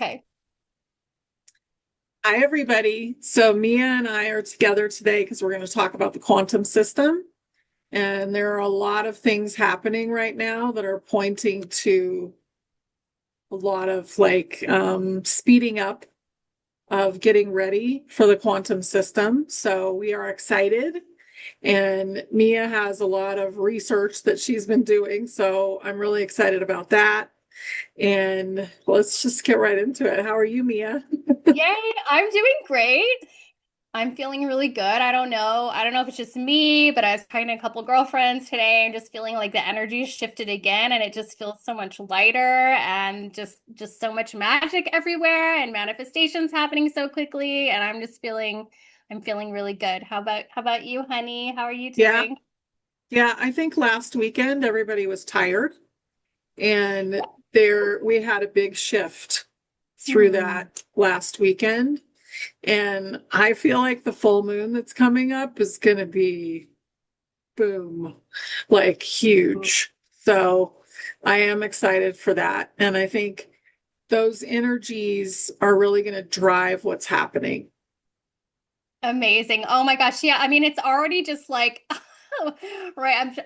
Okay. Hi, everybody. So Mia and I are together today because we're going to talk about the quantum system. And there are a lot of things happening right now that are pointing to a lot of speeding up of getting ready for the quantum system. So we are excited. And Mia has a lot of research that she's been doing. So I'm really excited about that. And let's just get right into it. How are you, Mia? Yay, I'm doing great. I'm feeling really good. I don't know if it's just me, but I was talking to a couple girlfriends today and just feeling like the energy shifted again and it just feels so much lighter and just so much magic everywhere and manifestations happening so quickly and I'm feeling really good. How about you, honey? How are you Yeah. doing? Yeah, I think last weekend everybody was tired and we had a big shift through Hmm. that last weekend. And I feel like the full moon that's coming up is going to be boom, like huge. So I am excited for that. And I think those energies are really going to drive what's happening. Amazing. Oh my gosh. Yeah. I mean, it's already just like, right.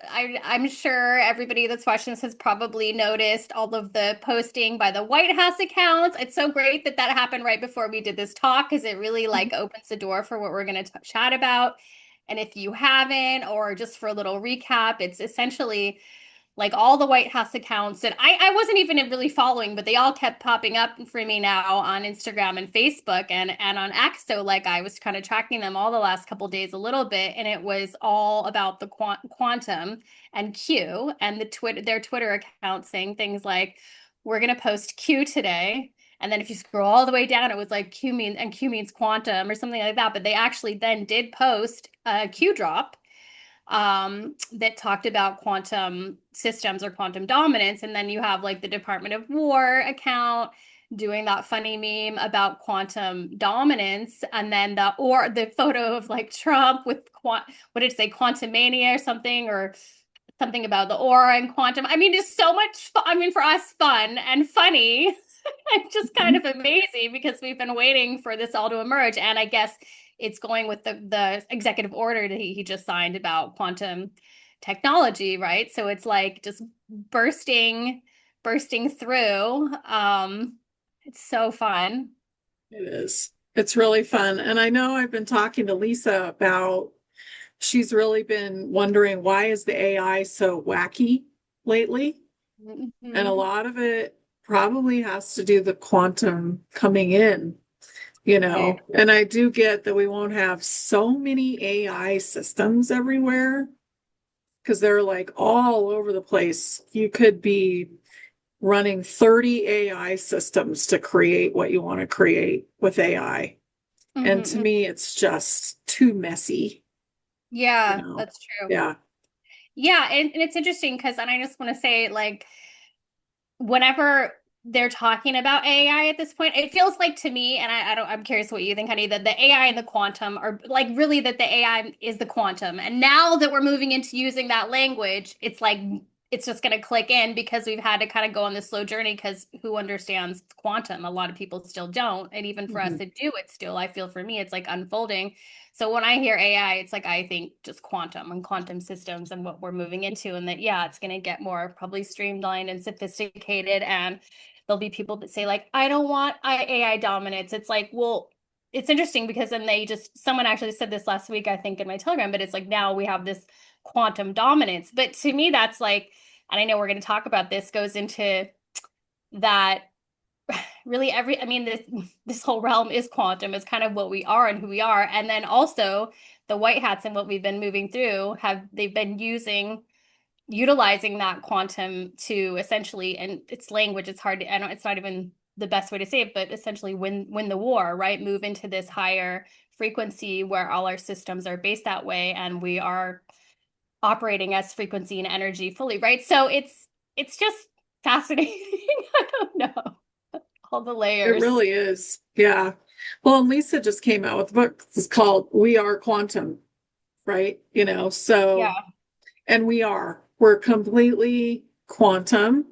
I'm sure everybody that's watching this has probably noticed all of the posting by the White House accounts. It's so great that that happened right before we did this talk because it really like opens the door for what we're going to chat about. And if you haven't, or just for a little recap, it's essentially like all the White House accounts that I wasn't even really following, but they all kept popping up for me now on Instagram and Facebook and on X. So like I was kind of tracking them all the last couple days a little bit, and it was all about the quantum and Q and their Twitter account saying things like, "We're gonna post Q today." And then if you scroll all the way down, it was like Q means quantum or something like that. But they actually then did post a Q drop that talked about quantum systems or quantum dominance. And then you have like the Department of War account doing that funny meme about quantum dominance. And then the photo of like Trump with what did it say, quantum mania or something, or something about the aura and quantum. I mean, just so much fun. I mean, for us, fun and funny. And just kind of amazing because we've been waiting for this all to emerge. And I guess it's going with the executive order that he just signed about quantum technology, right? So it's like just bursting through. It's so fun. It is. It's really fun. And I know I've been talking to Lisa about she's really been wondering why is the AI so wacky lately? And a Mhm. lot of it probably has to do the quantum coming in, you Right. know. And I do get that we won't have so many AI systems everywhere because they're like all over the place. You could be running 30 AI systems to create what you want to create with AI. And to Mhm. me, it's just too messy, you Yeah, know. that's true. Yeah. Yeah, and it's interesting because, and I just want to say, like, whenever they're talking about AI at this point, it feels like to me, and I don't, I'm curious what you think, honey, that the AI and the quantum are like really that the AI is the quantum. And now that we're moving into using that language, it's like it's just going to click in because we've had to kind of go on this slow journey because who understands quantum? A lot of people still don't. And even for us Mhm. to do it still, I feel for me, it's like unfolding. So when I hear AI, it's like I think just quantum and quantum systems and what we're moving into, and that yeah, it's going to get more probably streamlined and sophisticated. And there'll be people that say like, I don't want AI dominance. It's like, well, it's interesting because then they just someone actually said this last week, I think, in my Telegram, but it's like now we have this quantum dominance. But to me, that's like, and I know we're going to talk about this, goes into that really I mean this whole realm is quantum, is kind of what we are and who we are. And then also the white hats and what we've been moving through have they've been utilizing that quantum to essentially, and it's language, it's hard to, I don't, it's not even the best way to say it, but essentially win the war, right? Move into this higher frequency where all our systems are based that way and we are operating as frequency and energy fully, right? So it's just fascinating. I don't know all the It layers. really is. Yeah. Well, and Lisa just came out with a book. It's called We Are Quantum, right? You know, so, Yeah. and we're completely quantum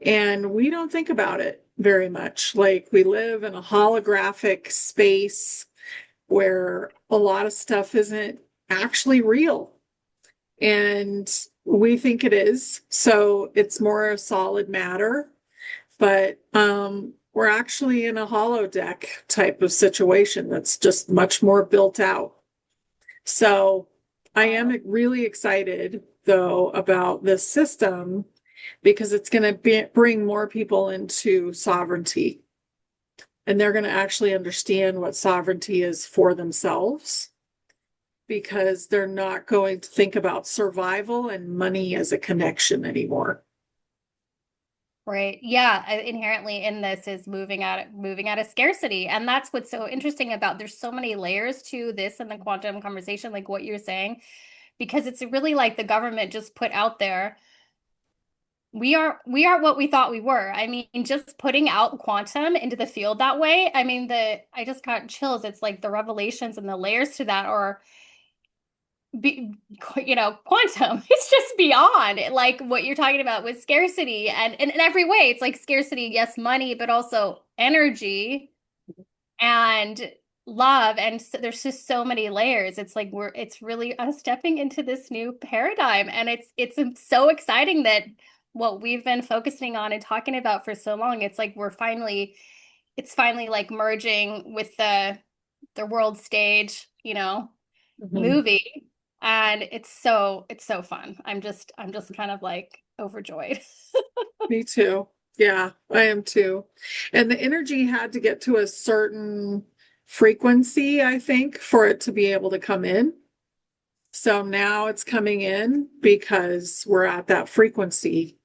and we don't think about it. very much. Like we live in a holographic space where a lot of stuff isn't actually real. And we think it is. So it's more a solid matter. But we're actually in a holodeck type of situation that's just much more built out. So I am really excited, though, about this system because it's going to bring more people into sovereignty. And they're going to actually understand what sovereignty is for themselves because they're not going to think about survival and money as a connection anymore. Right. Yeah. Inherently in this is moving out of scarcity. And that's what's so interesting about there's so many layers to this and the quantum conversation, like what you're saying, because it's really like the government just put out there, we are what we thought we were. I mean, just putting out quantum into the field that way, I mean, I just got chills. It's like the revelations and the layers to that are quantum. It's just beyond like what you're talking about with scarcity and in every way. It's like scarcity, yes, money, but also energy and love. And so there's just so many layers. It's like it's really us stepping into this new paradigm. And it's so exciting that what we've been focusing on and talking about for so long, it's like it's finally like merging with the world stage, Mhm. movie, and it's so fun. I'm just kind of like overjoyed. Me too. Yeah, I am too. And the energy had to get to a certain frequency, I think, for it to be able to come in. So now it's coming in because we're at that frequency.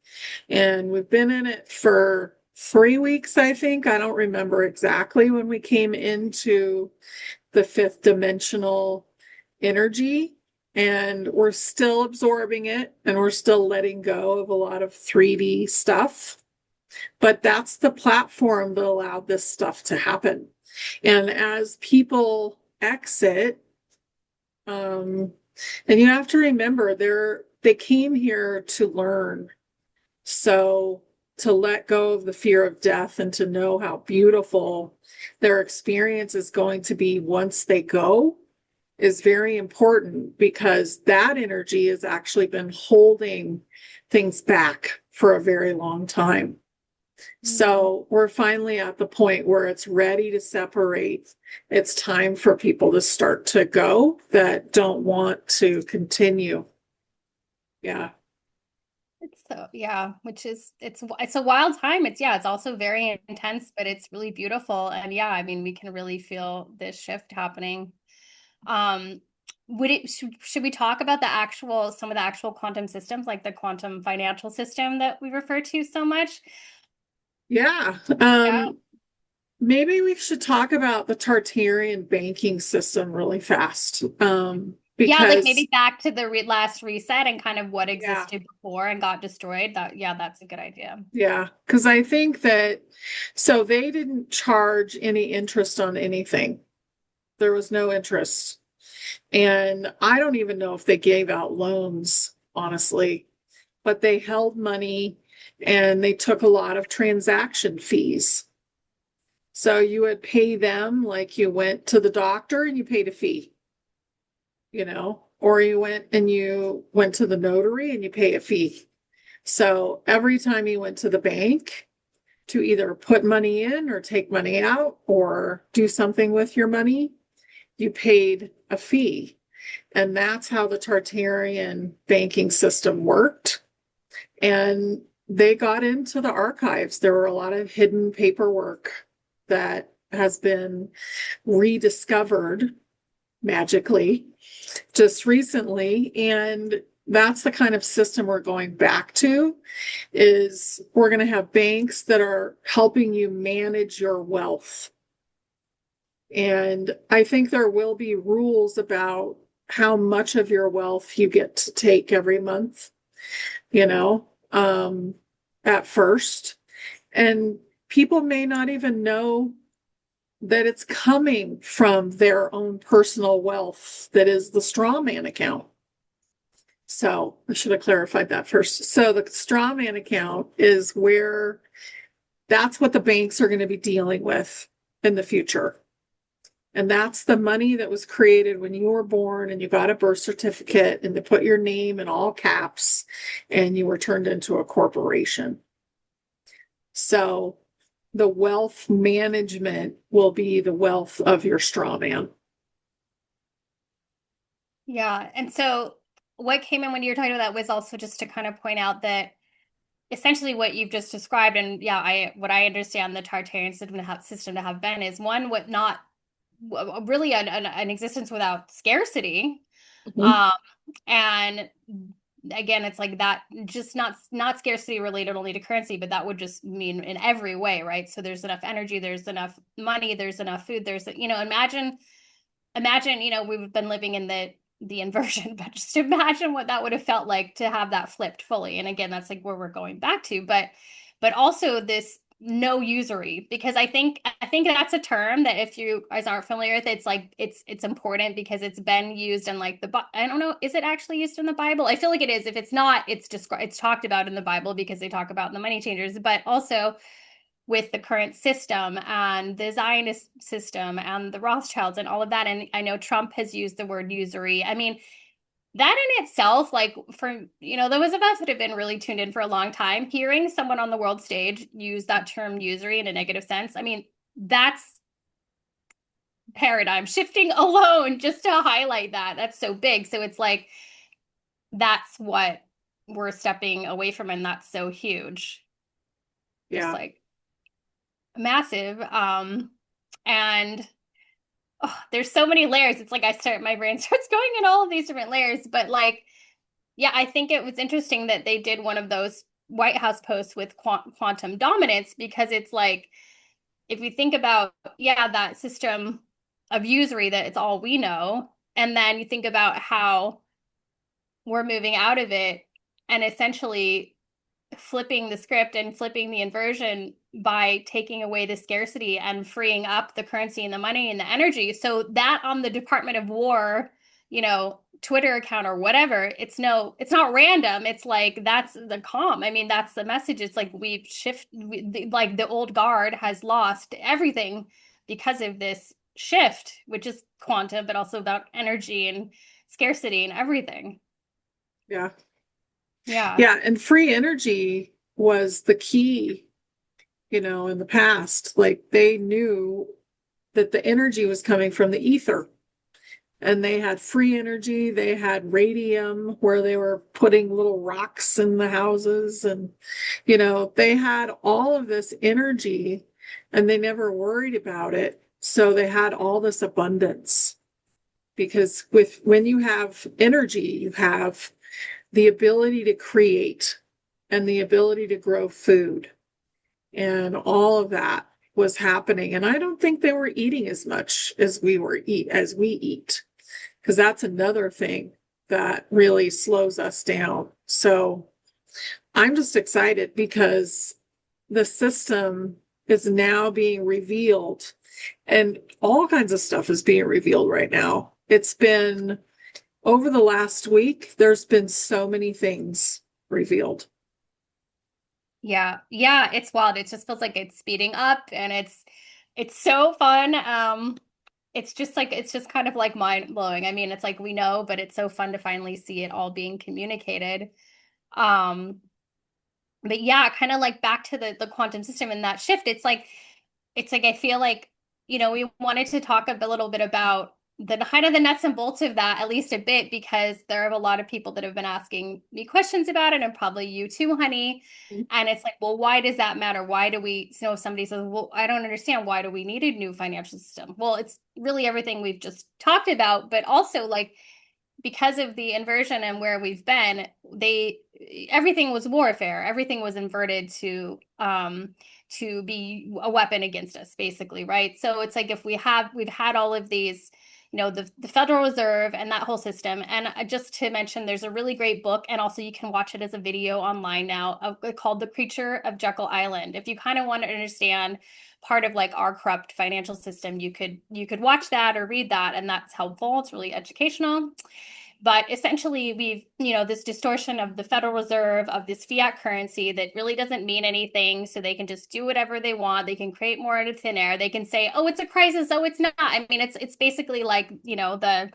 And we've been in it for 3 weeks, I think. I don't remember exactly when we came into the fifth dimensional energy. And we're still absorbing it and we're still letting go of a lot of 3D stuff. But that's the platform that allowed this stuff to happen. And as people exit, um, and you have to remember they came here to learn. So to let go of the fear of death and to know how beautiful their experience is going to be once they go is very important because that energy has actually been holding things back for a very long time. So we're finally at the point where it's ready to separate. It's time for people to start to go that don't want to continue. Yeah. It's so yeah, which is it's a wild time. It's also very intense, but it's really beautiful. And yeah, I mean, we can really feel this shift happening. Um, should we talk about some of the actual quantum systems, like the quantum financial system that we refer to so much? Yeah. Yeah. Maybe we should talk about the Tartarian banking system really fast. Yeah, like Because maybe back to the last reset and kind of what yeah, existed before and got destroyed. That's a good idea. yeah, because I think that so they didn't charge any interest on anything. There was no interest. And I don't even know if they gave out loans, honestly, but they held money and they took a lot of transaction fees. So you would pay them like you went to the doctor and you paid a fee, or you went to the notary and you pay a fee. So every time you went to the bank to either put money in or take money out or do something with your money, you paid a fee. And that's how the Tartarian banking system worked. And they got into the archives. There were a lot of hidden paperwork that has been rediscovered magically just recently. And that's the kind of system we're going back to is we're going to have banks that are helping you manage your wealth. And I think there will be rules about how much of your wealth you get to take every month, you know, at first. And people may not even know that it's coming from their own personal wealth that is the straw man account. So I should have clarified that first. So the straw man account is where That's what the banks are going to be dealing with in the future. And that's the money that was created when you were born and you got a birth certificate and they put your name in all caps and you were turned into a corporation. So the wealth management will be the wealth of your straw man. Yeah. And so what came in when you were talking about that was also just to kind of point out that essentially what you've just described, and yeah, what I understand the Tartarian system to have been is one, what not really an existence without scarcity. Mhm. Um, and again, it's like that, just not scarcity related only to currency, but that would just mean in every way, right? So there's enough energy, there's enough money, there's enough food, imagine, we've been living in the inversion, but just imagine what that would have felt like to have that flipped fully. And again, that's like where we're going back to, but also this no usury, because I think that's a term that if you guys aren't familiar with, it's like it's important because it's been used in like I don't know, is it actually used in the Bible? I feel like it is. If it's not, it's talked about in the Bible because they talk about the money changers, but also with the current system and the Zionist system and the Rothschilds and all of that. And I know Trump has used the word usury. I mean, that in itself, like for, those of us that have been really tuned in for a long time, hearing someone on the world stage use that term usury in a negative sense, I mean, that's paradigm shifting alone just to highlight that. That's so big. So it's like, that's what we're stepping away from. And that's so huge. Just Yeah. like massive. And there's so many layers. It's like my brain starts going in all of these different layers. But like, yeah, I think it was interesting that they did one of those White House posts with quantum dominance, because it's like, if you think about, yeah, that system of usury, that it's all we know, and then you think about how we're moving out of it and essentially flipping the script and flipping the inversion by taking away the scarcity and freeing up the currency and the money and the energy. So that on the Department of War, Twitter account or whatever, it's not random. It's like, that's the calm. I mean, that's the message. It's like like the old guard has lost everything because of this shift, which is quantum, but also about energy and scarcity and everything. Yeah. Yeah. Yeah. And free energy was the key, in the past. Like they knew that the energy was coming from the ether. And they had free energy. They had radium where they were putting little rocks in the houses. And, they had all of this energy and they never worried about it. So they had all this abundance because when you have energy, you have the ability to create and the ability to grow food. And all of that was happening. And I don't think they were eating as much as we eat, because that's another thing that really slows us down. So I'm just excited because the system is now being revealed and all kinds of stuff is being revealed right now. It's been over the last week, there's been so many things revealed. Yeah. Yeah, it's wild. It just feels like it's speeding up, and it's so fun. It's just kind of like mind blowing. I mean, it's like we know, but it's so fun to finally see it all being communicated. Um, but yeah, kind of like back to the quantum system and that shift. It's like I feel like, we wanted to talk a little bit about the kind of the nuts and bolts of that, at least a bit, because there are a lot of people that have been asking me questions about it, and probably you too, honey. And it's like, well, why does that matter? Why do we, somebody says, well, I don't understand. Why do we need a new financial system? Well, it's really everything we've just talked about, but also like, because of the inversion and where we've been, everything was warfare. Everything was inverted to be a weapon against us, basically, right? So it's like, if we've had all of these, the Federal Reserve and that whole system. And just to mention, there's a really great book, and also you can watch it as a video online now, called The Creature of Jekyll Island. If you kind of want to understand part of like our corrupt financial system, you could watch that or read that, and that's helpful. It's really educational. But essentially, we've, this distortion of the Federal Reserve, of this fiat currency that really doesn't mean anything. So they can just do whatever they want. They can create more out of thin air. They can say, oh, it's a crisis. Oh, it's not. I mean, it's basically like, the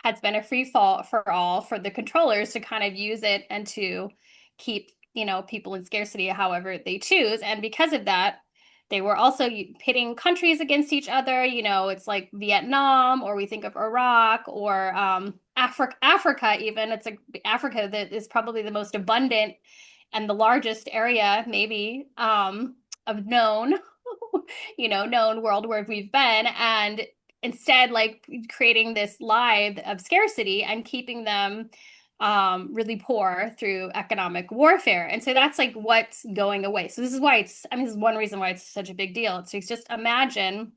has been a free fall for all for the controllers to kind of use it and to keep, people in scarcity however they choose. And because of that, they were also pitting countries against each other. It's like Vietnam, or we think of Iraq, or Africa even. It's like Africa that is probably the most abundant and the largest area, maybe, of known, known world where we've been. And instead, like creating this lie of scarcity and keeping them really poor through economic warfare. And so that's like what's going away. So this is why this is one reason why it's such a big deal. It's just imagine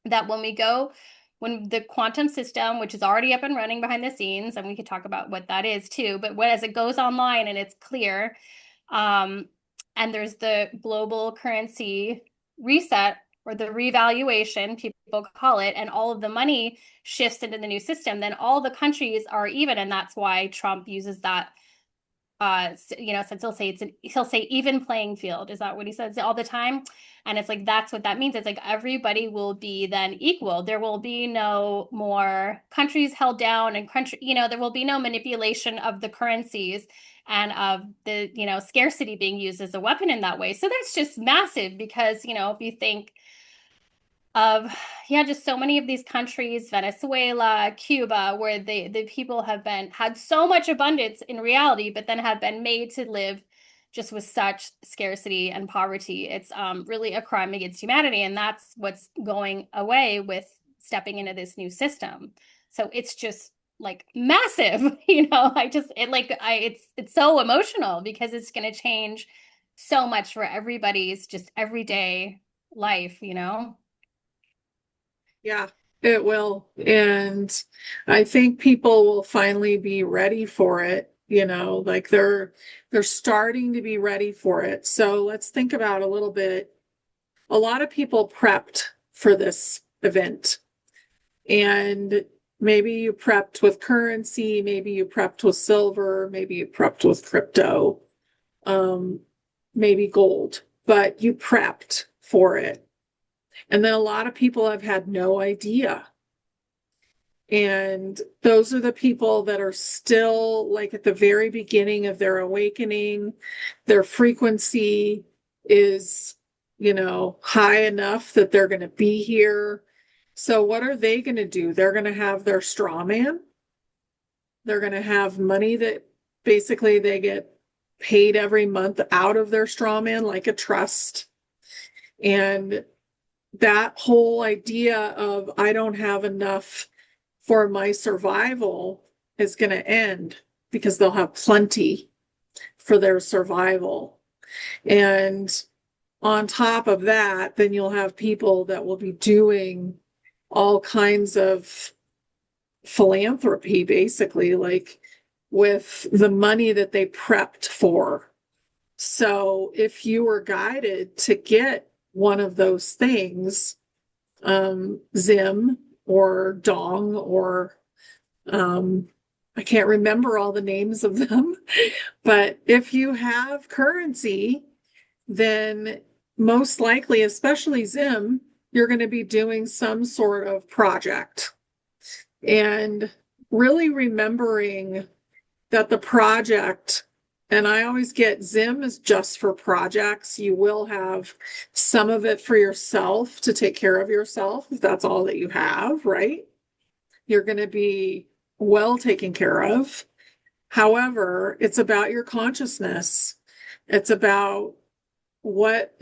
that when the quantum system, which is already up and running behind the scenes, and we could talk about what that is too, but as it goes online and it's clear, and there's the global currency reset, or the revaluation, people call it, and all of the money shifts into the new system, then all the countries are even. And that's why Trump uses that, since he'll say even playing field. Is that what he says all the time? And it's like, that's what that means. It's like everybody will be then equal. There will be no more countries held down, and there will be no manipulation of the currencies and of the, scarcity being used as a weapon in that way. So that's just massive because, if you think of, just so many of these countries, Venezuela, Cuba, where the people have had so much abundance in reality, but then have been made to live just with such scarcity and poverty. It's really a crime against humanity. And that's what's going away with stepping into this new system. So it's just like massive, it's so emotional because it's going to change so much for everybody's just everyday life. Yeah, it will. And I think people will finally be ready for it, like they're starting to be ready for it. So let's think about a little bit. A lot of people prepped for this event, and maybe you prepped with currency, maybe you prepped with silver, maybe you prepped with crypto, um, maybe gold, but you prepped for it. And then a lot of people have had no idea. And those are the people that are still like at the very beginning of their awakening. Their frequency is, high enough that they're going to be here. So what are they going to do? They're going to have their straw man. They're going to have money that basically they get paid every month out of their straw man, like a trust. And that whole idea of I don't have enough for my survival is going to end because they'll have plenty for their survival. And on top of that, then you'll have people that will be doing all kinds of philanthropy, basically, like with the money that they prepped for. So if you were guided to get one of those things, Zim or Dong, or I can't remember all the names of them, but if you have currency, then most likely, especially Zim, you're going to be doing some sort of project. And really remembering that the project, and I always get Zim is just for projects. You will have some of it for yourself to take care of yourself if that's all that you have, right? You're going to be well taken care of. However, it's about your consciousness. It's about what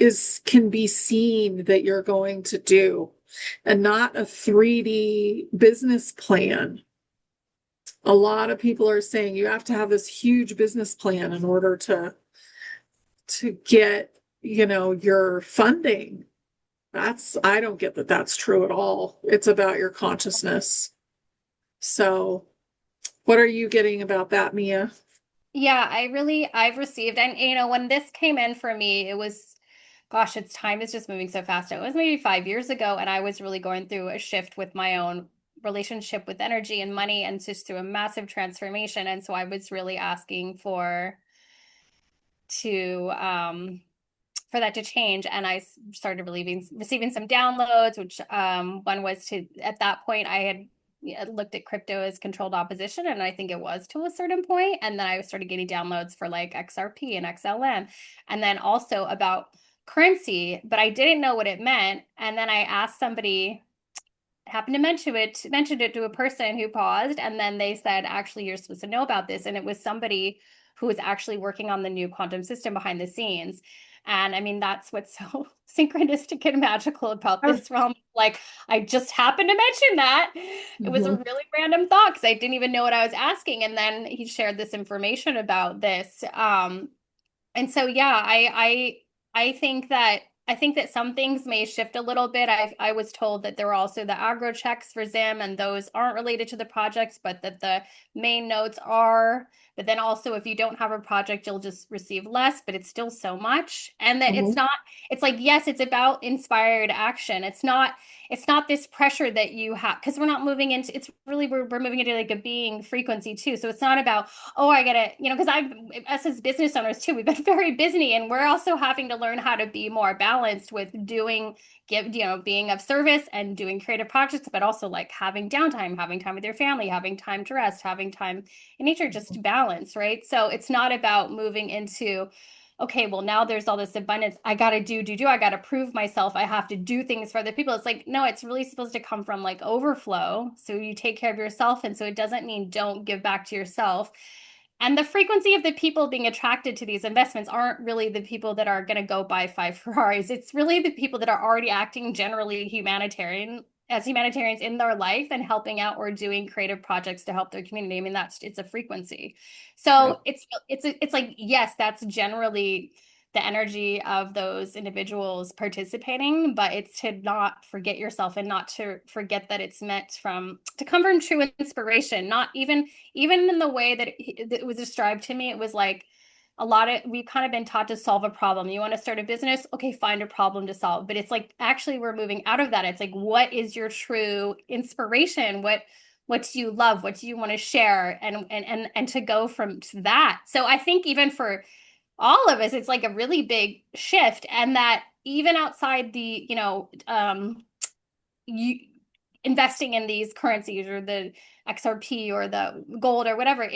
can be seen that you're going to do, and not a 3D business plan. A lot of people are saying you have to have this huge business plan in order to get, your funding. I don't get that that's true at all. It's about your consciousness. So what are you getting about that, Mia? Yeah, I've received, and when this came in for me, it was, gosh, time is just moving so fast. It was maybe 5 years ago, and I was really going through a shift with my own relationship with energy and money, and just through a massive transformation. And so I was really asking to for that to change. And I started receiving some downloads, which one was to, at that point, I had looked at crypto as controlled opposition, and I think it was to a certain point. And then I started getting downloads for like XRP and XLM, and then also about currency, but I didn't know what it meant. And then I asked somebody, happened to mentioned it to a person who paused, and then they said, actually, you're supposed to know about this. And it was somebody who was actually working on the new quantum system behind the scenes. And I mean, that's what's so synchronistic and magical about Oh, this realm. Like, I just happened to mention that. It was a mhm. really random thought because I didn't even know what I was asking. And then he shared this information about this. And so yeah, I think that some things may shift a little bit. I was told that there were also the agro checks for Zim, and those aren't related to the projects, but that the main notes are. But then also, if you don't have a project, you'll just receive less, but it's still so much. And that it's Mhm. not, it's like, yes, it's about inspired action. It's not this pressure that you have, because we're not moving into, it's really, we're moving into like a being frequency too. So it's not about, oh, I gotta, because us as business owners too, we've been very busy, and we're also having to learn how to be more balanced with being of service and doing creative projects, but also like having downtime, having time with your family, having time to rest, having time in nature, just balance, right? So it's not about moving into, okay, well, now there's all this abundance. I got to do. I got to prove myself. I have to do things for other people. It's like, no, it's really supposed to come from like overflow. So you take care of yourself. And so it doesn't mean don't give back to yourself. And the frequency of the people being attracted to these investments aren't really the people that are going to go buy 5 Ferraris. It's really the people that are already acting generally humanitarians in their life and helping out or doing creative projects to help their community. I mean, it's a frequency. Yeah. So it's like, yes, that's generally the energy of those individuals participating, but it's to not forget yourself and not to forget that it's meant to come from true inspiration, not even in the way that it was described to me. It was like we've kind of been taught to solve a problem. You want to start a business? Okay, find a problem to solve. But it's like, actually, we're moving out of that. It's like, what is your true inspiration? What do you love? What do you want to share? And to go from to that. So I think even for all of us, it's like a really big shift. And that even outside the, you investing in these currencies or the XRP or the gold or whatever,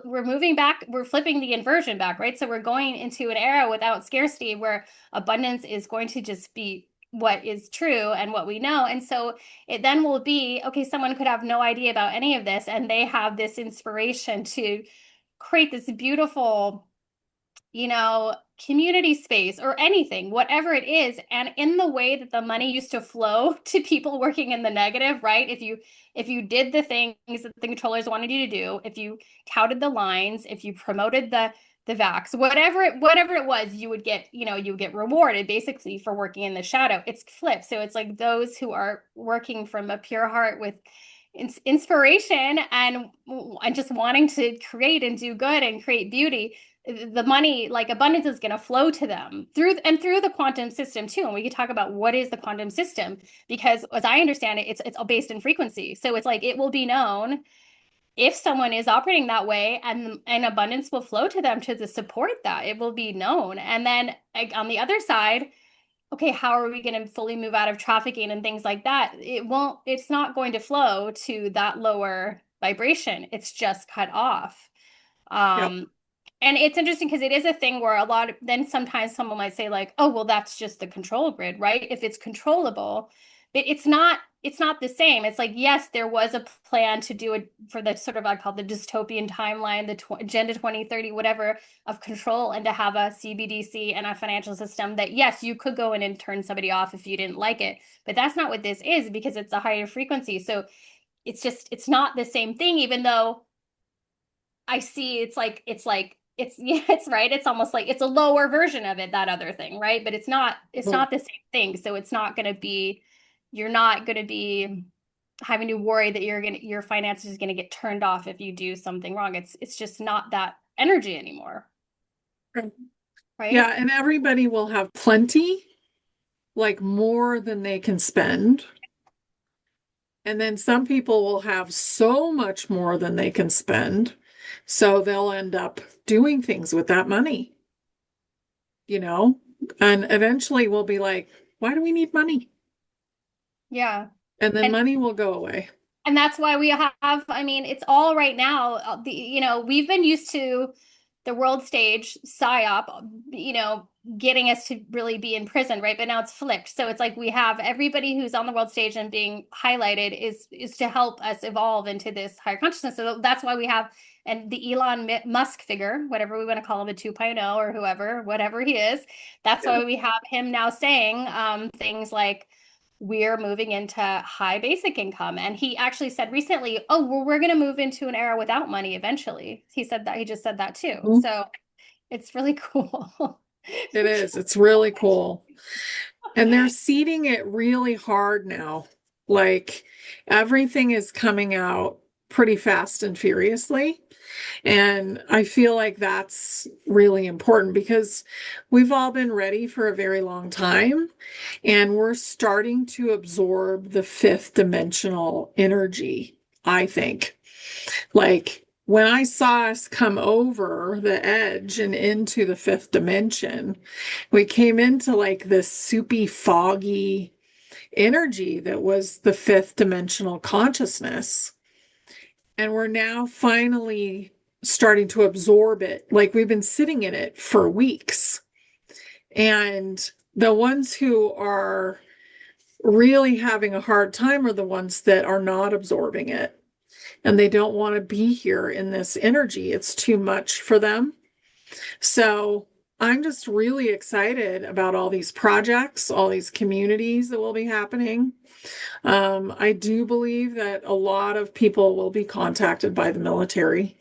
we're moving back, we're flipping the inversion back, right? So we're going into an era without scarcity where abundance is going to just be what is true and what we know. And so it then will be, okay, someone could have no idea about any of this, and they have this inspiration to create this beautiful, community space or anything, whatever it is. And in the way that the money used to flow to people working in the negative, right? If you did the things that the controllers wanted you to do, if you touted the lines, if you promoted the vax, whatever it was, you would get rewarded basically for working in the shadow. It's flipped. So it's like those who are working from a pure heart with inspiration and just wanting to create and do good and create beauty, the money, like abundance, is going to flow to them through the quantum system too. And we could talk about what is the quantum system, because as I understand it, it's all based in frequency. So it's like it will be known if someone is operating that way, and abundance will flow to them to support that. It will be known. And then like, on the other side, okay, how are we going to fully move out of trafficking and things like that? It's not going to flow to that lower vibration. It's just cut off. Yep. Um, and it's interesting because it is a thing where then sometimes someone might say like, oh, well, that's just the control grid, right? If it's controllable, but it's not the same. It's like, yes, there was a plan to do it for the sort of, I call the dystopian timeline, the Agenda 2030, whatever, of control, and to have a CBDC and a financial system that, yes, you could go in and turn somebody off if you didn't like it. But that's not what this is, because it's a higher frequency. So it's not the same thing, even though I see yeah, it's right. It's almost like it's a lower version of it, that other thing, right? But it's Mhm. not the same thing. So you're not gonna be having to worry that your finances is gonna get turned off if you do something wrong. It's just not that energy anymore, right? Yeah, and everybody will have plenty, like more than they can spend. And then some people will have so much more than they can spend. So they'll end up doing things with that money, you know? And eventually we'll be like, why do we need money? Yeah. And then And money will go away. and that's why we have, I mean, it's all right now. We've been used to the world stage psyop, getting us to really be in prison, right? But now it's flipped. So it's like we have everybody who's on the world stage and being highlighted is to help us evolve into this higher consciousness. So that's why we have and the Elon Musk figure, whatever we want to call him, a 2.0 or whoever, whatever he is. That's Yeah. why we have him now saying things like we're moving into high basic income. And he actually said recently, oh, well, we're going to move into an era without money eventually. He said that, he just said that too. Mhm. So it's really cool. It is. It's really cool. And they're seeding it really hard now. Like everything is coming out pretty fast and furiously. And I feel like that's really important because we've all been ready for a very long time and we're starting to absorb the fifth dimensional energy, I think. Like when I saw us come over the edge and into the fifth dimension, we came into like this soupy, foggy energy that was the fifth dimensional consciousness. And we're now finally starting to absorb it. Like we've been sitting in it for weeks. And the ones who are really having a hard time are the ones that are not absorbing it. And they don't want to be here in this energy. It's too much for them. So I'm just really excited about all these projects, all these communities that will be happening. I do believe that a lot of people will be contacted by the military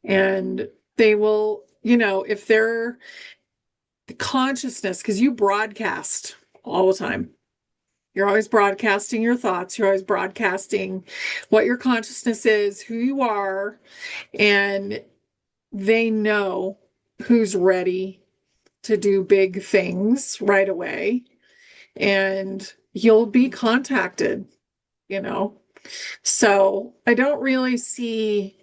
and they will, if they're the consciousness, because you broadcast all the time. You're always broadcasting your thoughts. You're always broadcasting what your consciousness is, who you are, and they know who's ready to do big things right away. And you'll be contacted, you know. So I don't really see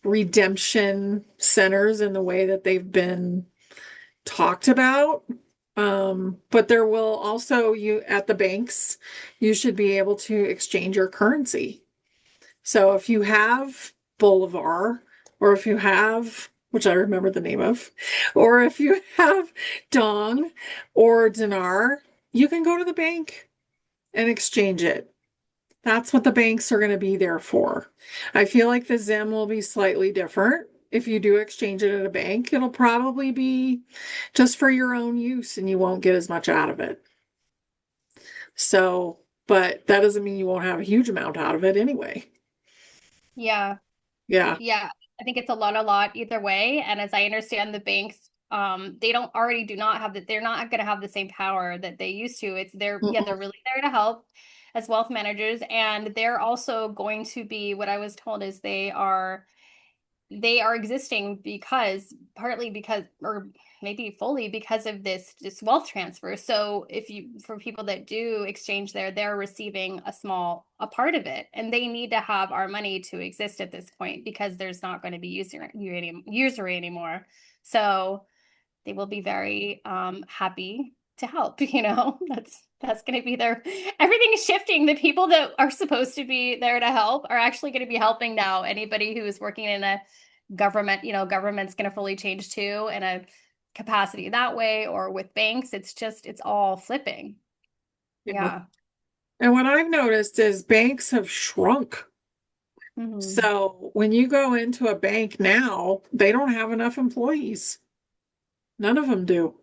redemption centers in the way that they've been talked about. But there will also you at the banks, you should be able to exchange your currency. So if you have Bolivar, or if you have, which I remember the name of, or if you have Dong or Dinar, you can go to the bank and exchange it. That's what the banks are going to be there for. I feel like the Zim will be slightly different. If you do exchange it at a bank, it'll probably be just for your own use and you won't get as much out of it. So, but that doesn't mean you won't have a huge amount out of it anyway. Yeah. Yeah. Yeah. I think it's a lot either way. And as I understand the banks, they don't already do not have that. They're not going to have the same power that they used to. They're Mm-mm. really there to help as wealth managers. And they're also going to be, what I was told is they are existing because partly because or maybe fully because of this wealth transfer. So if you for people that do exchange there, they're receiving a part of it, and they need to have our money to exist at this point because there's not going to be usury anymore. So they will be very happy to help. That's going to be their everything is shifting. The people that are supposed to be there to help are actually going to be helping now. Anybody who is working in a government, government's going to fully change too in a capacity that way, or with banks, it's all flipping. Yeah. Yeah. And what I've noticed is banks have shrunk. Hmm. So when you go into a bank now, they don't have enough employees. None of them do.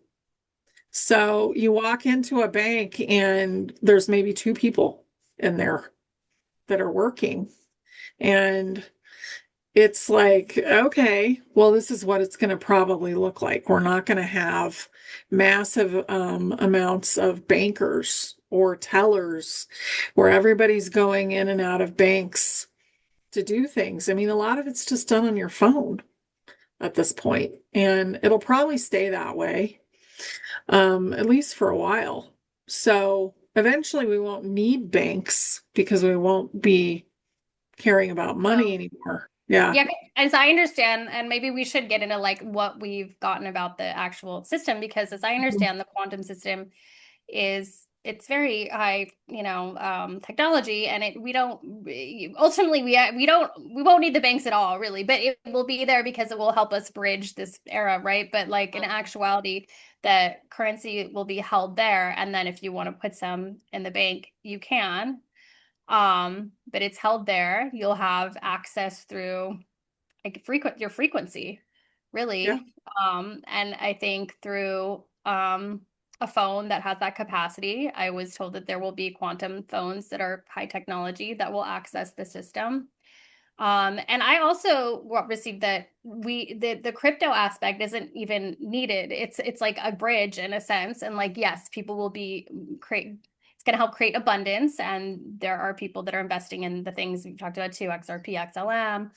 So you walk into a bank and there's maybe two people in there that are working. And it's like, okay, well, this is what it's going to probably look like. We're not going to have massive amounts of bankers or tellers where everybody's going in and out of banks to do things. I mean, a lot of it's just done on your phone at this point, and it'll probably stay that way, at least for a while. So eventually we won't need banks because we won't be caring about money anymore. Yeah. Yeah, as I understand, and maybe we should get into like what we've gotten about the actual system, because as I Mhm. understand, the quantum system it's very high, technology, and it we don't ultimately we won't need the banks at all, really, but it will be there because it will help us bridge this era, right? But like in actuality, the currency will be held there, and then if you want to put some in the bank, you can. But it's held there. You'll have access through like your frequency, Yeah. really. And I think through a phone that has that capacity, I was told that there will be quantum phones that are high technology that will access the system. And I also received that the crypto aspect isn't even needed. It's like a bridge in a sense, and like yes, people will be create. It's going to help create abundance, and there are people that are investing in the things we've talked about too, XRP, XLM,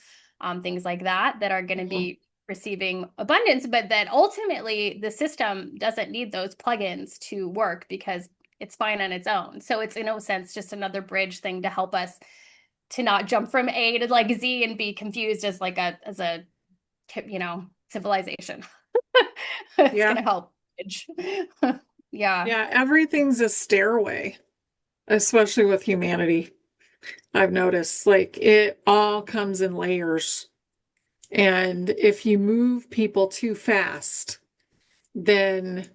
things like that that are going to Mhm. be receiving abundance. But that ultimately the system doesn't need those plugins to work because it's fine on its own. So it's in no sense just another bridge thing to help us to not jump from A to like Z and be confused as like a civilization. It's Yeah. gonna help. Yeah. Yeah. Everything's a stairway, especially with humanity. I've noticed like it all comes in layers. And if you move people too fast, then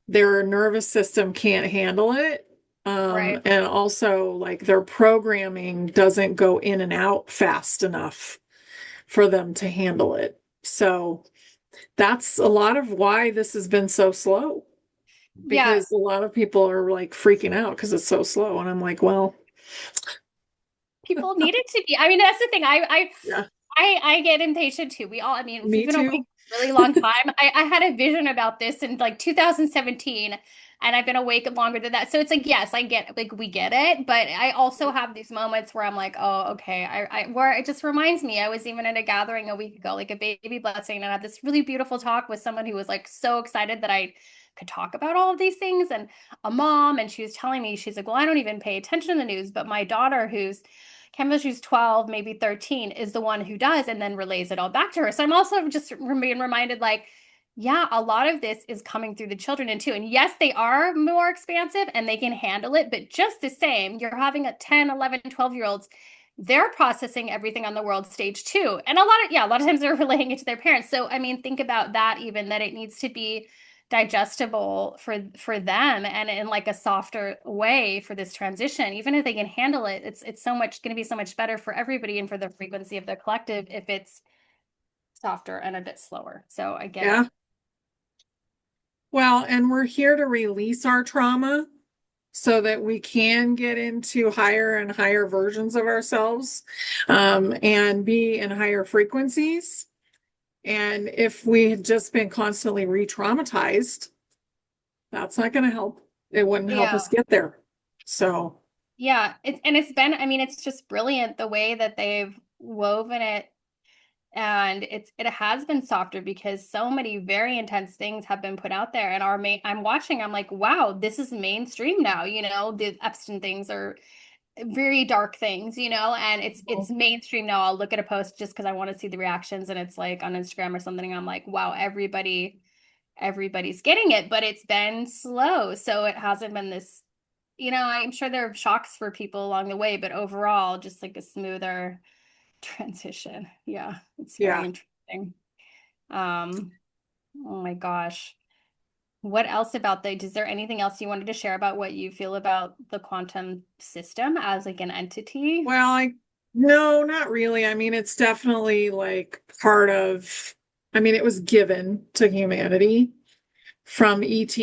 their nervous system can't handle it. Right. And also, like, their programming doesn't go in and out fast enough for them to handle it. So that's a lot of why this has been so slow, Yeah. because a lot of people are like freaking out because it's so slow. And I'm like, well, People need it to be. I mean, that's the thing. yeah, I get impatient too. We all, I mean, if you've me been awake too. a really long time, I had a vision about this in like 2017, and I've been awake longer than that. So it's like, yes, I get like we get it, but I also have these moments where I'm like, oh, okay. Where it just reminds me, I was even at a gathering a week ago, like a baby blessing, and I had this really beautiful talk with someone who was like so excited that I could talk about all of these things, and a mom, and she was telling me, she's like, well, I don't even pay attention to the news, but my daughter, who's 12, maybe 13, is the one who does and then relays it all back to her. So I'm also just being reminded, like, yeah, a lot of this is coming through the children and too. And yes, they are more expansive and they can handle it, but just the same, you're having a 10, 11, 12-year-olds, they're processing everything on the world stage too. And a lot of times they're relaying it to their parents. So I mean, think about that, even that it needs to be digestible for them and in like a softer way for this transition. Even if they can handle it, it's so much going to be so much better for everybody and for the frequency of the collective if it's softer and a bit slower. So I get Yeah. it. Well, and we're here to release our trauma so that we can get into higher and higher versions of ourselves, and be in higher frequencies. And if we had just been constantly re-traumatized, that's not going to help. It wouldn't help Yeah. us get there. So, Yeah, it's been, I mean, it's just brilliant the way that they've woven it, and it has been softer because so many very intense things have been put out there, and I'm watching, I'm like, wow, this is mainstream now, the Epstein things are very dark things, and it's mainstream now. I'll look at a post just because I want to see the reactions, and it's like on Instagram or something, and I'm like, wow, everybody's getting it, but it's been slow, so it hasn't been this, I'm sure there are shocks for people along the way, but overall, just like a smoother transition. Yeah, it's very yeah. interesting. Um, oh my gosh. What else about is there anything else you wanted to share about what you feel about the quantum system as like an entity? Well, no, not really. I mean, it's definitely like part of, I mean, it was given to humanity from ET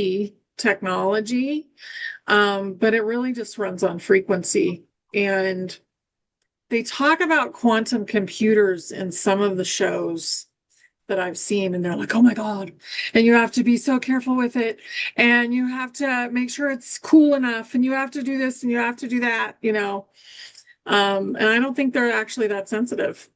technology, but it really just runs on frequency. And they talk about quantum computers in some of the shows that I've seen, and they're like, oh my God, and you have to be so careful with it, and you have to make sure it's cool enough, and you have to do this and you have to do that. And I don't think they're actually that sensitive.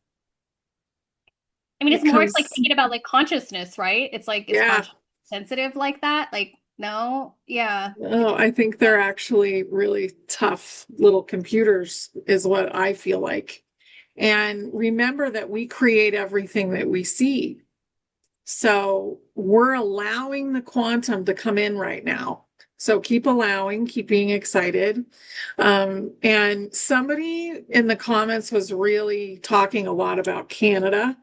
I mean, It it's more, it's like comes, thinking about like consciousness, right? It's like, is yeah, conscious sensitive like that? Like, No? Yeah. Oh, I think they're actually really tough little computers, is what I feel like. And remember that we create everything that we see. So we're allowing the quantum to come in right now. So keep allowing, keep being excited. And somebody in the comments was really talking a lot about Canada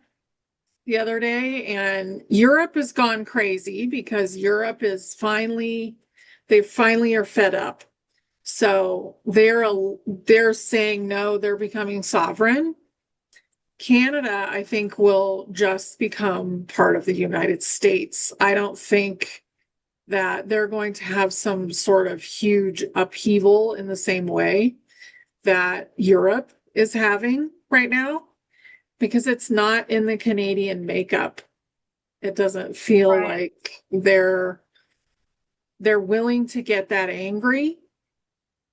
the other day, and Europe has gone crazy because Europe is finally, they finally are fed up. So they're saying no, they're becoming sovereign. Canada, I think, will just become part of the United States. I don't think that they're going to have some sort of huge upheaval in the same way that Europe is having right now, because it's not in the Canadian makeup. It doesn't feel Right. like they're willing to get that angry.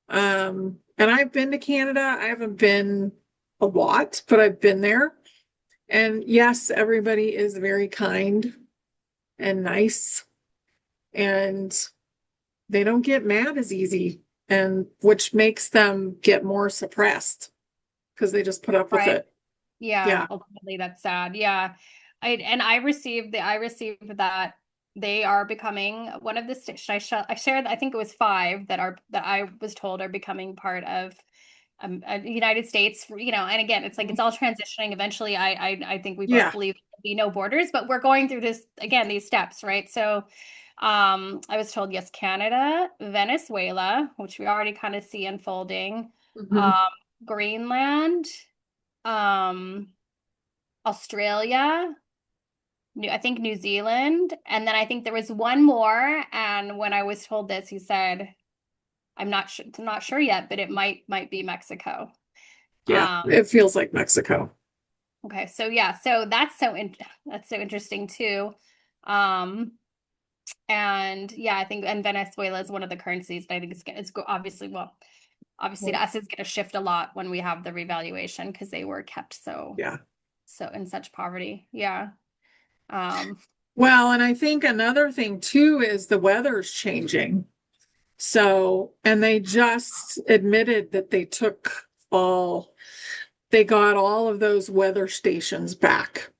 And I've been to Canada. I haven't been a lot, but I've been there. And yes, everybody is very kind and nice, and they don't get mad as easy, and which makes them get more suppressed because they just put up with Right. it. Yeah, Yeah. ultimately that's sad. Yeah. I received that they are becoming one of the I shared I think it was five that I was told are becoming part of the United States, and again, it's like it's all transitioning. Eventually, I think we both Yeah. believe there'll be no borders, but we're going through this again, these steps, right? So, I was told yes, Canada, Venezuela, which we already kind of see unfolding, Mhm. um, Greenland, um, Australia, I think New Zealand, and then I think there was one more. And when I was told this, he said, I'm not sure yet, but it might be Mexico." Yeah. Um, It feels like Mexico. okay, so yeah, so that's so interesting too. Um, and yeah, I think and Venezuela is one of the currencies that I think obviously, well, obviously to us it's going to shift a lot when we have the revaluation because they were kept Yeah. so in such poverty. Yeah. Um, Well, and I think another thing too is the weather's changing. So, and they just admitted that all, they got all of those weather stations back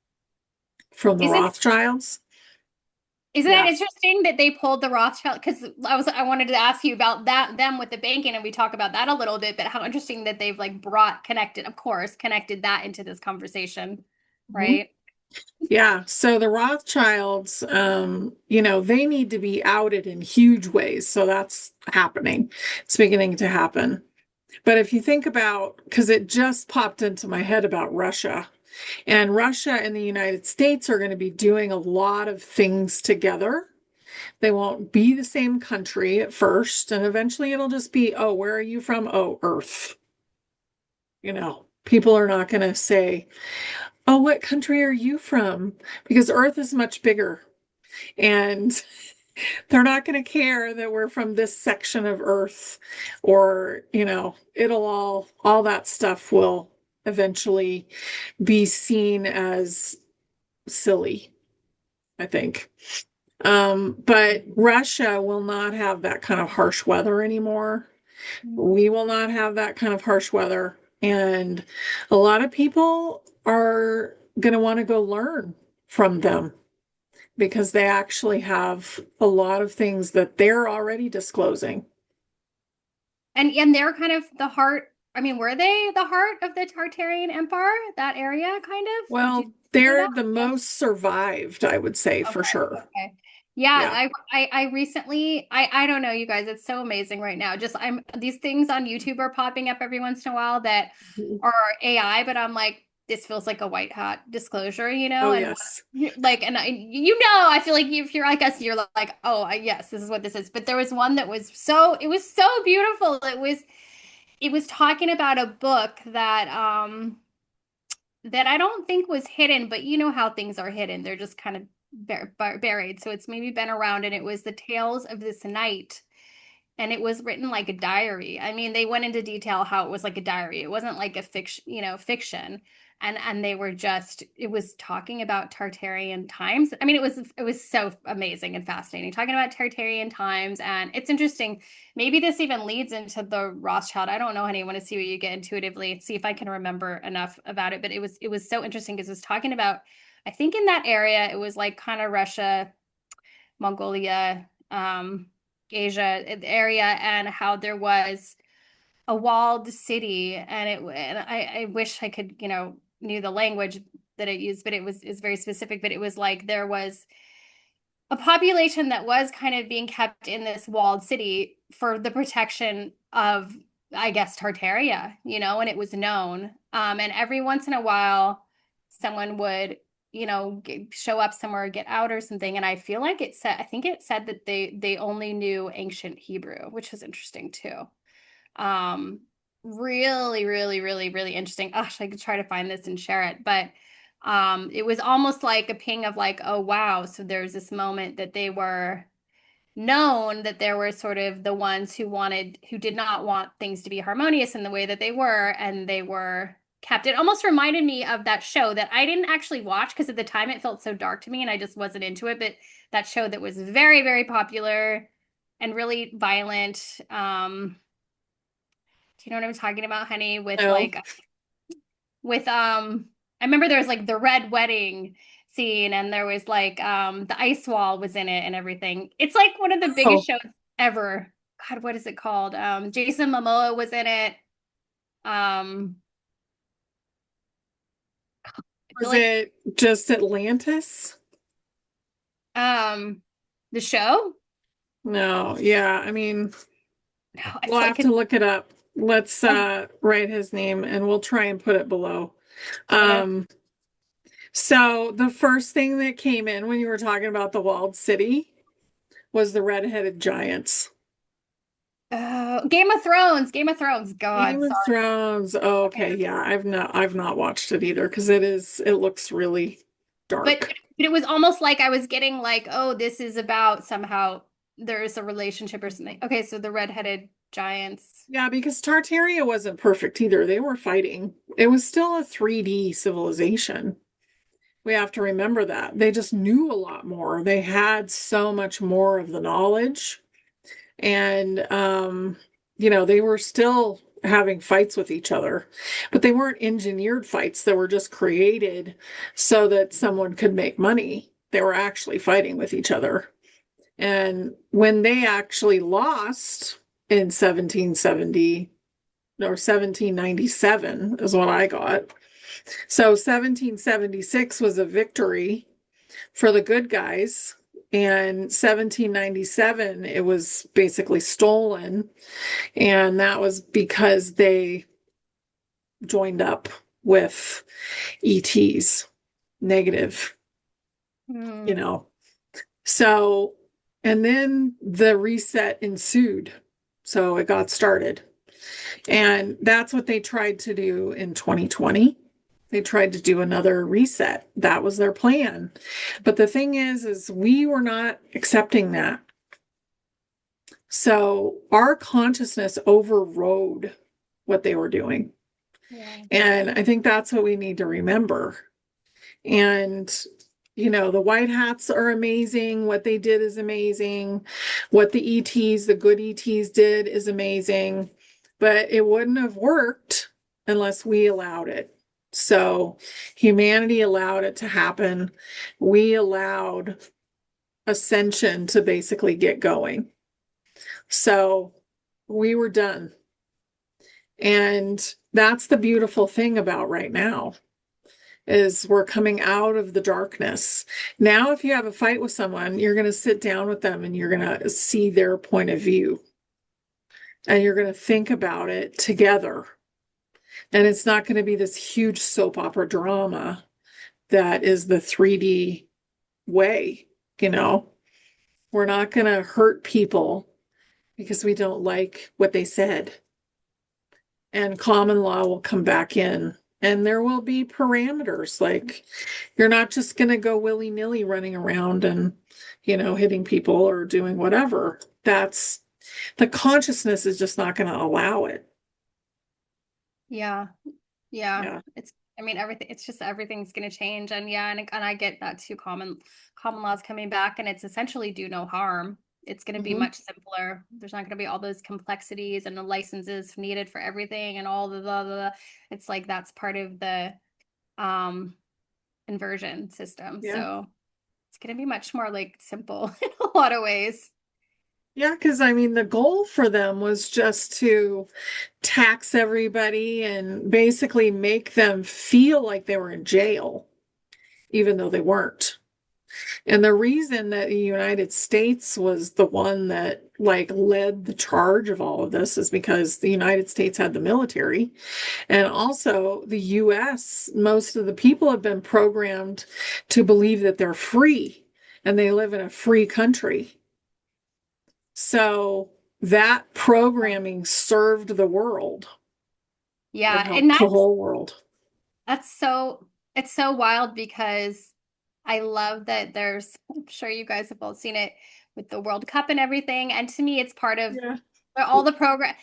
from the isn't Rothschilds. isn't that Yeah. interesting that they pulled the Rothschild? Because I wanted to ask you about them with the banking, and we talk about that a little bit, but how interesting that they've like connected that into this conversation, Mhm. right? Yeah. So the Rothschilds, they need to be outed in huge ways. So that's happening. It's beginning to happen. But if you think about, because it just popped into my head about Russia, and Russia and the United States are going to be doing a lot of things together. They won't be the same country at first, and eventually it'll just be, oh, where are you from? Oh, Earth. People are not going to say, oh, what country are you from? Because Earth is much bigger. And they're not going to care that we're from this section of Earth, or, it'll all that stuff will eventually be seen as silly, I think. But Russia will not have that kind of harsh weather anymore. We will not have that kind of harsh weather. And a lot of people are going to want to go learn from them because they actually have a lot of things that they're already disclosing. And they're kind of the heart. I mean, were they the heart of the Tartarian Empire? That area, kind of? Would you Well, say they're that? the Yes. most survived, I would say, for Okay. sure. Okay. Yeah, Yeah. I recently I don't know, you guys, it's so amazing right now. Just I'm these things on YouTube are popping up every once in a while that Mhm. are AI, but I'm like, this feels like a white hat disclosure, Oh, and yes. like, and I feel like if you're like us, you're like, oh, yes, this is what this is. But there was one that was it was so beautiful. It was talking about a book that I don't think was hidden, but you know how things are hidden. They're just kind of buried. So it's maybe been around, and it was The Tales of This Night. And it was written like a diary. I mean, they went into detail how it was like a diary. It wasn't like a fiction. and they were just, it was talking about Tartarian times. I mean, it was so amazing and fascinating talking about Tartarian times. And it's interesting, maybe this even leads into the Rothschild. I don't know, honey. I want to see what you get intuitively, see if I can remember enough about it. But it was so interesting because it was talking about, I think in that area it was like kind of Russia, Mongolia, Asia area, and how there was a walled city, and I wish I could, knew the language that it used, but it was is very specific. But it was like there was a population that was kind of being kept in this walled city for the protection of, I guess, Tartaria, and it was known. And every once in a while, someone would, show up somewhere, get out or something. And I feel like I think it said that they only knew ancient Hebrew, which was interesting too. Um, Really, really, really, really interesting. Gosh, I could try to find this and share it, but it was almost like a ping of like, oh wow. So there's this moment that they were known that there were sort of the ones who did not want things to be harmonious in the way that they were, and they were kept. It almost reminded me of that show that I didn't actually watch because at the time it felt so dark to me and I just wasn't into it. But that show that was very, very popular and really violent. Do you know what I'm talking about, honey? No. I remember there was like the red wedding scene and there was like the ice wall was in it and everything. It's like one of the biggest Oh, shows ever. God, what is it called? Jason Momoa was in it. I feel was like it just Atlantis? um the show? No, yeah, I mean, No, I we'll feel like have to it's look it up. Let's write his name and we'll try and put it below. okay. Um, so the first thing that came in when you were talking about the walled city was the red-headed giants. Game of Thrones. Game of Thrones. God, Game of sorry. Thrones. Oh, Okay. okay, yeah, I've not watched it either because it looks really But dark. it was almost like I was getting like, oh, this is about somehow there's a relationship or something. Okay, so the redheaded giants. Yeah, because Tartaria wasn't perfect either. They were fighting. It was still a 3D civilization. We have to remember that. They just knew a lot more. They had so much more of the knowledge. And they were still having fights with each other, but they weren't engineered fights that were just created so that someone could make money. They were actually fighting with each other. And when they actually lost in 1770 or 1797 is what I got. So 1776 was a victory for the good guys. And 1797, it was basically stolen. And that was because they joined up with ETs, negative, you Hmm. know. So, and then the reset ensued. So it got started. And that's what they tried to do in 2020. They tried to do another reset. That was their plan. But the thing is we were not accepting that. So our consciousness overrode what they were doing. Yeah. And I think that's what we need to remember. And, the white hats are amazing. What they did is amazing. What the ETs, the good ETs did is amazing. But it wouldn't have worked unless we allowed it. So humanity allowed it to happen. We allowed ascension to basically get going. So we were done. And that's the beautiful thing about right now is we're coming out of the darkness. Now, if you have a fight with someone, you're going to sit down with them and you're going to see their point of view and you're going to think about it together. And it's not going to be this huge soap opera drama that is the 3D way, you know. We're not going to hurt people because we don't like what they said. And common law will come back in and there will be parameters. Like you're not just going to go willy-nilly running around and, hitting people or doing whatever. That's the consciousness is just not going to allow it. Yeah. Yeah. Yeah. I mean, everything, it's just everything's going to change. And yeah, and I get that too. Common laws coming back, and it's essentially do no harm. It's going to be Mhm. much simpler. There's not going to be all those complexities and the licenses needed for everything and all the. It's like that's part of the um inversion system. Yeah. So it's going to be much more like simple in a lot of ways. Yeah, because I mean, the goal for them was just to tax everybody and basically make them feel like they were in jail, even though they weren't. And the reason that the United States was the one that like led the charge of all of this is because the United States had the military. And also the US, most of the people have been programmed to believe that they're free and they live in a free country. So that programming served the world. It Yeah, and helped the whole world. that's so it's so wild because I love that I'm sure you guys have all seen it with the World Cup and everything. And to me, it's part of Yeah. all the program.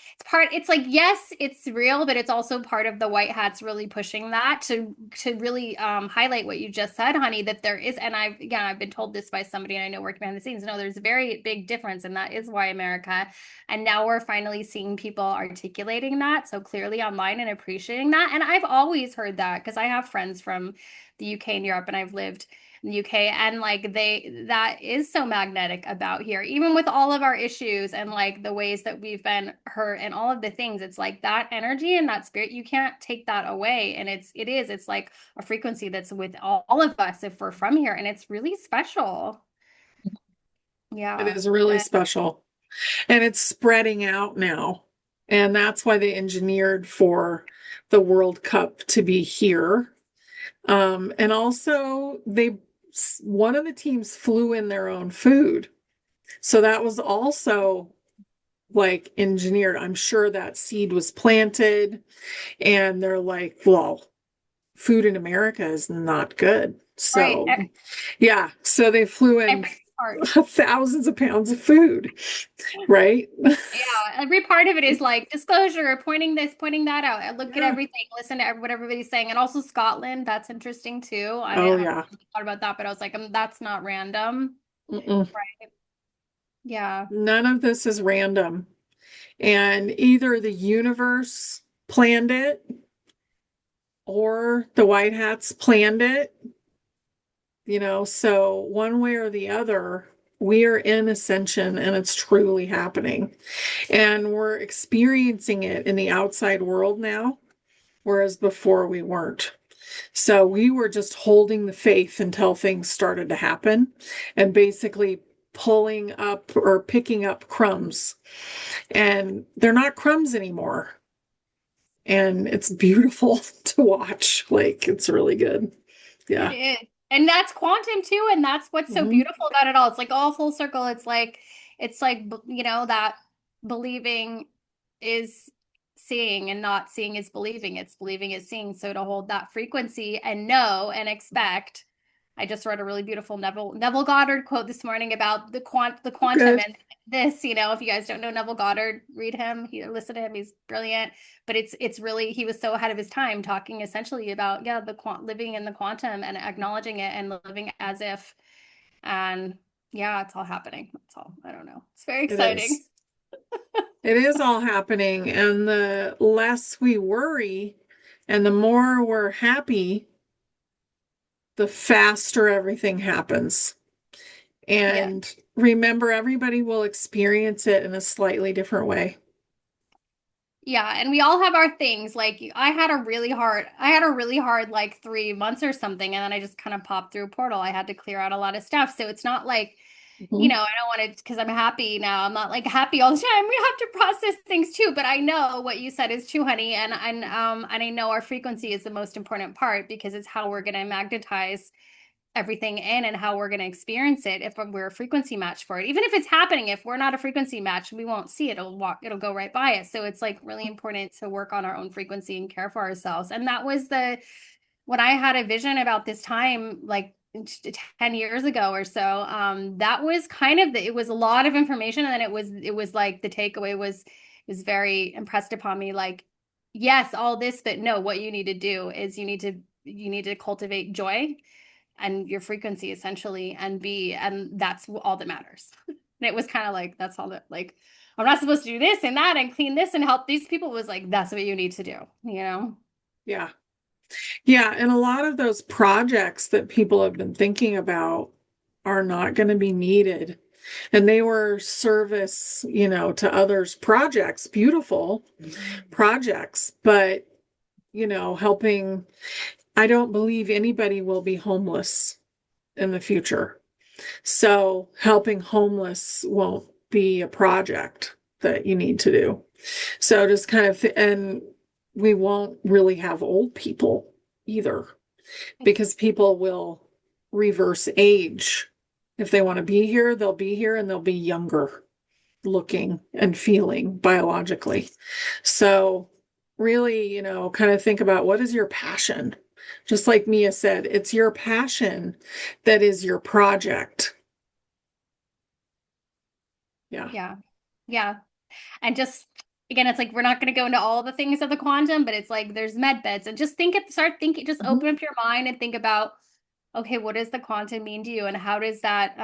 It's like, yes, it's real, but it's also part of the white hats really pushing that to really highlight what you just said, honey, that there is, and I've been told this by somebody and I know working behind the scenes. No, there's a very big difference, and that is why America. And now we're finally seeing people articulating that so clearly online and appreciating that. And I've always heard that because I have friends from the UK and Europe, and I've lived in the UK, and like that is so magnetic about here, even with all of our issues and like the ways that we've been hurt and all of the things. It's like that energy and that spirit, you can't take that away. And it's like a frequency that's with all of us if we're from here, and it's really special. It Yeah. is really special. And it's spreading out now. And that's why they engineered for the World Cup to be here. And also one of the teams flew in their own food. So that was also like engineered. I'm sure that seed was planted and they're like, well, food in America is not good. Right. So yeah, so they flew in Every part. thousands of pounds of food, right? Yeah, every part of it is like disclosure, pointing this, pointing that out. I look at Yeah. everything, listen to what everybody's saying, and also Scotland. That's interesting too. Oh I haven't yeah. thought about that, but I was like, that's not random. Mm-mm. Right. Yeah. None of this is random. And either the universe planned it or the White Hats planned it, so one way or the other, we are in ascension and it's truly happening. And we're experiencing it in the outside world now, whereas before we weren't. So we were just holding the faith until things started to happen and basically pulling up or picking up crumbs. And they're not crumbs anymore. And it's beautiful to watch. Like, it's really good. It Yeah. is. And that's quantum too, and that's what's so Mhm. beautiful about it all. It's like all full circle. That believing is seeing and not seeing is believing. It's believing is seeing. So to hold that frequency and know and expect. I just read a really beautiful Neville Goddard quote this morning about the quantum Good. and this, if you guys don't know Neville Goddard, read him. Listen to him. He's brilliant. But it's really, he was so ahead of his time, talking essentially about living in the quantum and acknowledging it and living as if. And yeah, it's all happening. That's all. I don't know. It's very It exciting. is. It is all happening. And the less we worry and the more we're happy, the faster everything happens. Yeah. And remember, everybody will experience it in a slightly different way. Yeah, and we all have our things. Like I had a really hard like 3 months or something, and then I just kind of popped through a portal. I had to clear out a lot of stuff. So it's not like, Mhm. I don't want to, because I'm happy now. I'm not like happy all the time. We have to process things too. But I know what you said is true, honey. And I know our frequency is the most important part because it's how we're gonna magnetize everything in and how we're going to experience it if we're a frequency match for it. Even if it's happening, if we're not a frequency match, we won't see it. It'll go right by us. So it's like really important to work on our own frequency and care for ourselves. And that was when I had a vision about this time, like 10 years ago or so. That was kind of it was a lot of information. And then it was like the takeaway was very impressed upon me. Like, yes, all this, but no, what you need to do is you need to cultivate joy and your frequency essentially and that's all that matters. And it was kind of like that's all that like I'm not supposed to do this and that and clean this and help these people was like that's what you need to do, you know? Yeah. Yeah. And a lot of those projects that people have been thinking about are not going to be needed. And they were service, to others projects, beautiful projects, but, helping, I don't believe anybody will be homeless in the future. So helping homeless won't be a project that you need to do. So just kind of, and we won't really have old people either because people will reverse age. If they want to be here, they'll be here and they'll be younger looking and feeling biologically. So really, kind of think about what is your passion? Just like Mia said, it's your passion that is your project. Yeah. Yeah. Yeah. And just again, it's like we're not going to go into all the things of the quantum, but it's like there's med beds and just start thinking, just Mhm. open up your mind and think about, okay, what does the quantum mean to you? And how does that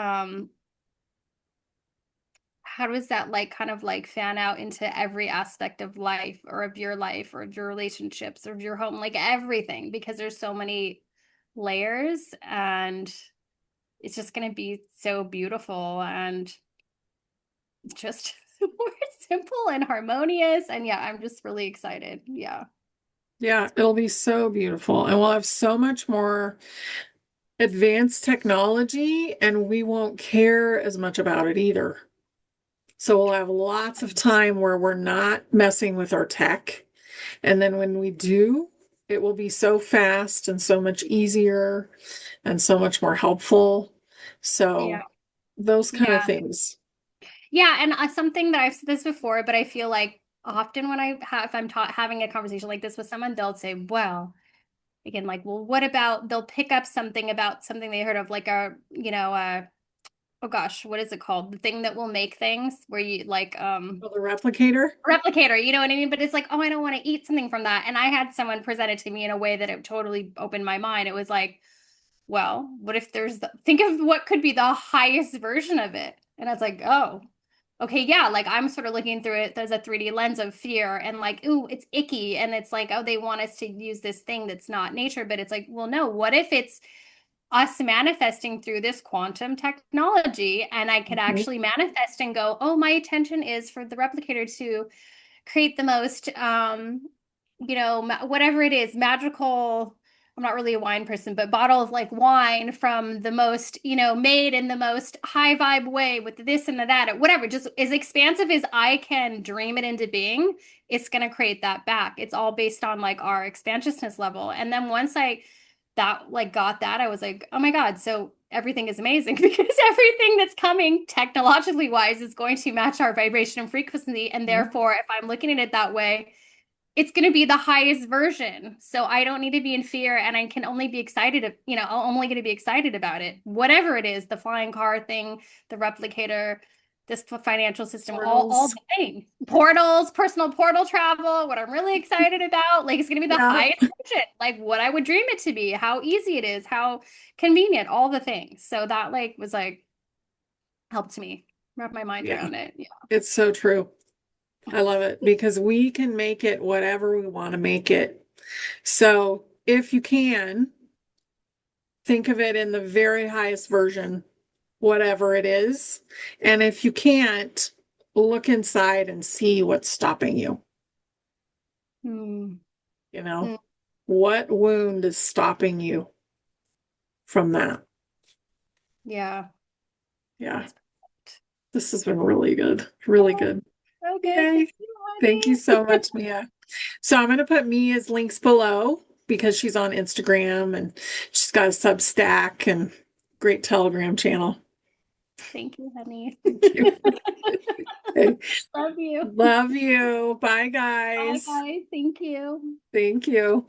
like kind of like fan out into every aspect of life or of your relationships or of your home, like everything, because there's so many layers and it's just going to be so beautiful and just more simple and harmonious. And yeah, I'm just really excited. Yeah. Yeah, it'll be so beautiful. And we'll have so much more advanced technology, and we won't care as much about it either. So we'll have lots of time where we're not messing with our tech. And then when we do, it will be so fast and so much easier and so much more helpful. Yeah. So those kind of Yeah. things. Yeah. And something that I've said this before, but I feel like often when if I'm having a conversation like this with someone, they'll say, well, again, like, well, what about they'll pick up something about something they heard of, like oh gosh, what is it called? The thing that will make things where you like, Well, the replicator. replicator, you know what I mean? But it's like, oh, I don't want to eat something from that. And I had someone present it to me in a way that it totally opened my mind. It was like, well, what if think of what could be the highest version of it? And I was like, oh, okay, yeah, like I'm sort of looking through it. There's a 3D lens of fear and like, ooh, it's icky. And it's like, oh, they want us to use this thing that's not nature. But it's like, well, no, what if it's us manifesting through this quantum technology? And I could Mhm. actually manifest and go, oh, my intention is for the replicator to create the most whatever it is, magical, I'm not really a wine person, but bottle of like wine from the most, made in the most high vibe way with this and that, whatever, just as expansive as I can dream it into being, it's going to create that back. It's all based on like our expansiousness level. And then once I that like got that, I was like, oh my God, so everything is amazing because everything that's coming technologically wise is going to match our vibration and frequency. And therefore, if I'm looking at it that way, it's going to be the highest version. So I don't need to be in fear and I can only be excited, I'm only going to be excited about it. Whatever it is, the flying car thing, the replicator, this financial system, all Portals. the things. Portals, personal portal travel, what I'm really excited about, like it's going to be the Yeah. highest version, like what I would dream it to be, how easy it is, how convenient, all the things. So that like was like helped me wrap my mind Yeah. around it. Yeah. It's so true. I love it because we can make it whatever we want to make it. So if you can, think of it in the very highest version, whatever it is. And if you can't, look inside and see what's stopping you. Mm, You know, mm, what wound is stopping you from that? yeah. Yeah, That's this has been really good. Really oh, good. so good. Yay. Thank you, Thank you honey. so much, Mia. So I'm going to put Mia's links below because she's on Instagram and she's got a Substack and great Telegram channel. Thank you, honey. Thank you. Okay. Love you. Love you. Bye, Bye, guys. guys. Thank you. Thank you.